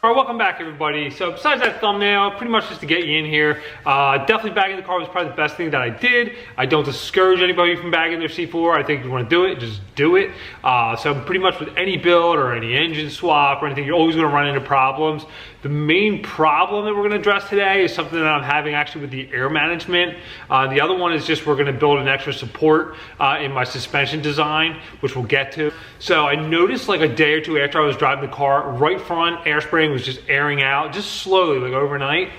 All right, welcome back everybody. So besides that thumbnail, pretty much just to get you in here, definitely bagging the car was probably the best thing that I did. I don't discourage anybody from bagging their C4. I think if you want to do it, just do it. So pretty much with any build or any engine swap or anything, you're always going to run into problems. The main problem that we're going to address today is something that I'm having actually with the air management. The other one is just we're going to build an extra support in my suspension design, which we'll get to. So I noticed like a day or two after I was driving the car, right front air spring was just airing out, just slowly, like overnight.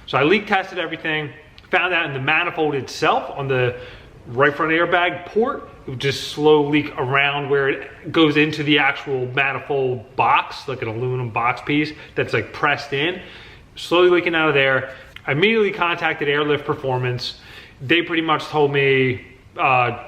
So I leak tested everything, found out in the manifold itself on the right front airbag port, it would just slow leak around where it goes into the actual manifold box, like an aluminum box piece that's like pressed in, slowly leaking out of there. I immediately contacted Airlift Performance. They pretty much told me, go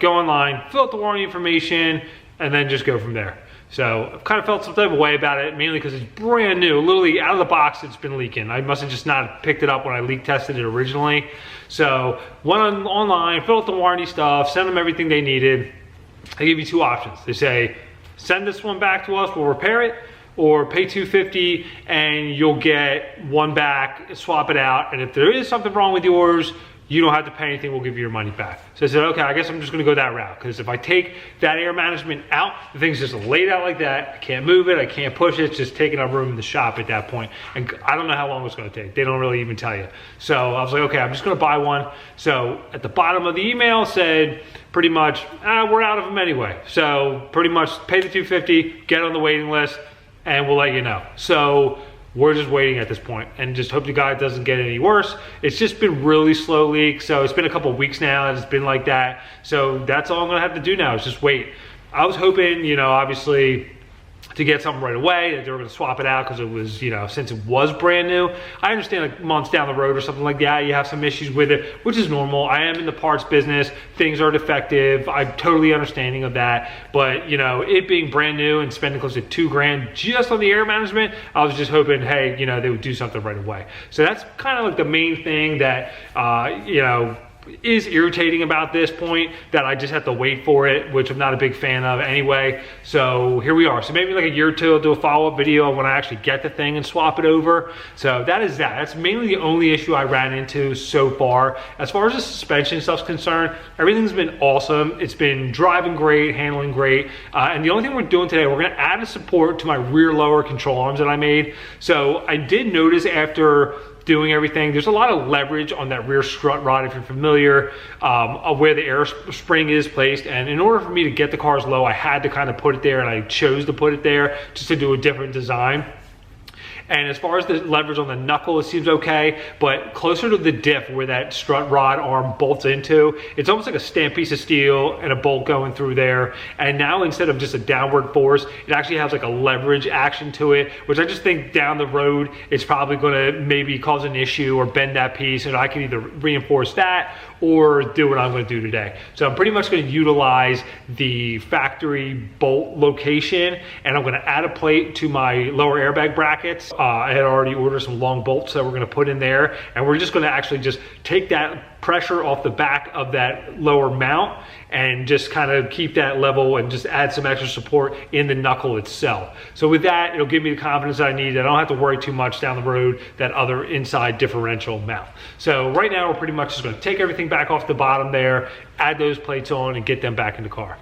online, fill out the warranty information, and then just go from there. So I've kind of felt some type of way about it, mainly because it's brand new. Literally out of the box, it's been leaking. I must have just not picked it up when I leak tested it originally. So went online, filled out the warranty stuff, sent them everything they needed. They give you two options. They say, send this one back to us, we'll repair it, or pay $250 and you'll get one back, swap it out. And if there is something wrong with yours, you don't have to pay anything, we'll give you your money back. So I said, okay, I guess I'm just gonna go that route, because if I take that air management out, the thing's just laid out like that, I can't move it, I can't push it, it's just taking up room in the shop at that point. And I don't know how long it's gonna take. They don't really even tell you. So I was like, okay, I'm just gonna buy one. So at the bottom of the email said, pretty much, we're out of them anyway. So pretty much pay the $250, get on the waiting list, and we'll let you know. So we're just waiting at this point and just hope to God it doesn't get any worse. It's just been really slow leak. So it's been a couple of weeks now that it's been like that. So that's all I'm gonna have to do now is just wait. I was hoping, you know, obviously to get something right away, that they were gonna swap it out because it was, you know, since it was brand new. I understand like months down the road or something like that, you have some issues with it, which is normal. I am in the parts business, things are defective. I'm totally understanding of that. But, you know, it being brand new and spending close to $2,000 just on the air management, I was just hoping, hey, you know, they would do something right away. So that's kind of like the main thing that, you know, is irritating about this point, that I just have to wait for it, which I'm not a big fan of anyway. So here we are. So maybe like a year or two I'll do a follow-up video when I actually get the thing and swap it over. So that is that. That's mainly the only issue I ran into so far. As far as the suspension stuff's concerned, everything's been awesome. It's been driving great, handling great. And the only thing we're doing today, we're gonna add a support to my rear lower control arms that I made. So I did notice after doing everything, there's a lot of leverage on that rear strut rod, if you're familiar, of where the air spring is placed. And in order for me to get the cars low, I had to kind of put it there, and I chose to put it there just to do a different design. And as far as the leverage on the knuckle, it seems okay, but closer to the diff where that strut rod arm bolts into, it's almost like a stamped piece of steel and a bolt going through there. And now instead of just a downward force, it actually has like a leverage action to it, which I just think down the road, it's probably gonna maybe cause an issue or bend that piece, and I can either reinforce that or do what I'm gonna do today. So I'm pretty much gonna utilize the factory bolt location, and I'm gonna add a plate to my lower airbag brackets. I had already ordered some long bolts that we're gonna put in there, and we're just gonna actually just take that pressure off the back of that lower mount and just kind of keep that level and just add some extra support in the knuckle itself. So with that, it'll give me the confidence that I need. I don't have to worry too much down the road that other inside differential mount. So right now, we're pretty much just gonna take everything back off the bottom there, add those plates on, and get them back in the car.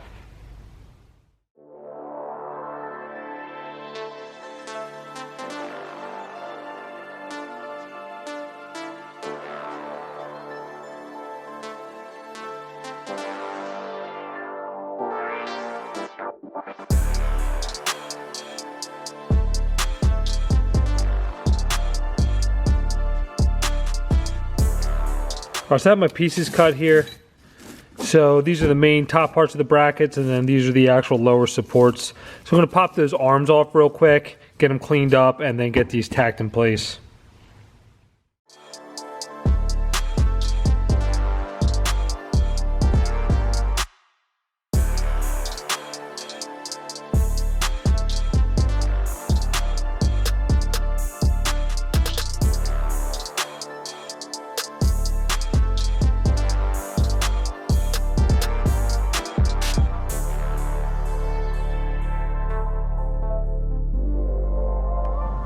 All right, so I have my pieces cut here. So these are the main top parts of the brackets, and then these are the actual lower supports. So I'm gonna pop those arms off real quick, get them cleaned up, and then get these tacked in place.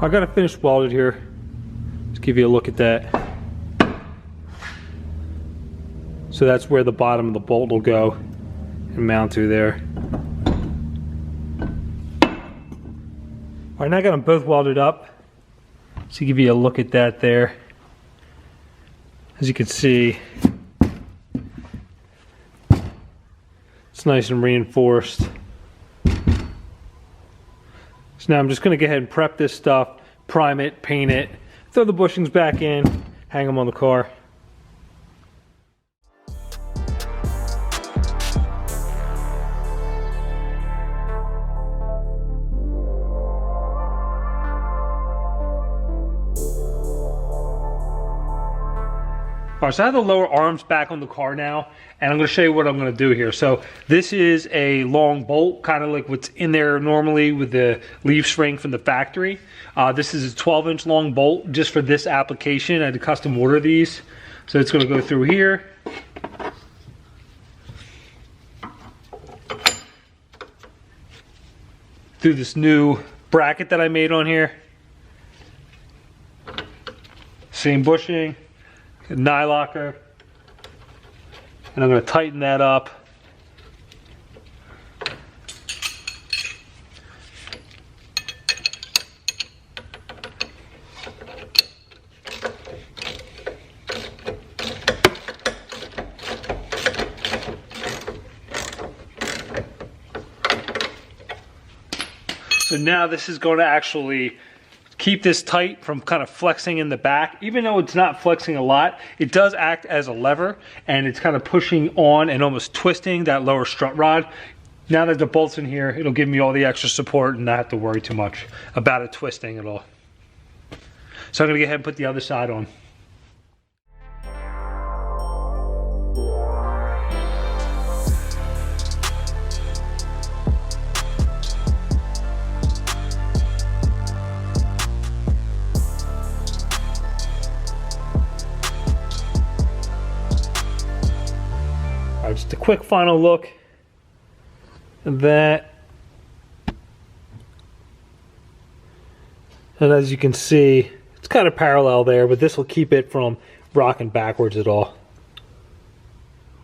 I got it finished welded here. Let's give you a look at that. So that's where the bottom of the bolt will go and mount to there. All right, now I got them both welded up. So give you a look at that there. As you can see, it's nice and reinforced. So now I'm just going to go ahead and prep this stuff, prime it, paint it, throw the bushings back in, hang them on the car. All right, so I have the lower arms back on the car now, and I'm going to show you what I'm going to do here. So this is a long bolt, kind of like what's in there normally with the leaf spring from the factory. This is a 12-inch long bolt just for this application. I had to custom order these. So it's going to go through here. Through this new bracket that I made on here. Same bushing. Nylocker, and I'm going to tighten that up. So now this is going to actually keep this tight from kind of flexing in the back. Even though it's not flexing a lot, it does act as a lever, and it's kind of pushing on and almost twisting that lower strut rod. Now that the bolt's in here, it'll give me all the extra support and not have to worry too much about it twisting at all. So I'm gonna go ahead and put the other side on. Just a quick final look at that. And as you can see, it's kind of parallel there, but this will keep it from rocking backwards at all.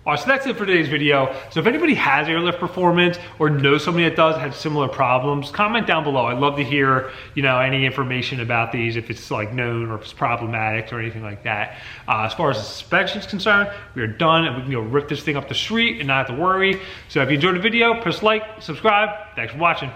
All right, so that's it for today's video. So if anybody has airlift performance or knows somebody that does have similar problems, comment down below. I'd love to hear, any information about these, if it's like known or if it's problematic or anything like that. As far as the suspension is concerned, we are done, and we can go rip this thing up the street and not have to worry. So if you enjoyed the video, press like, subscribe. Thanks for watching.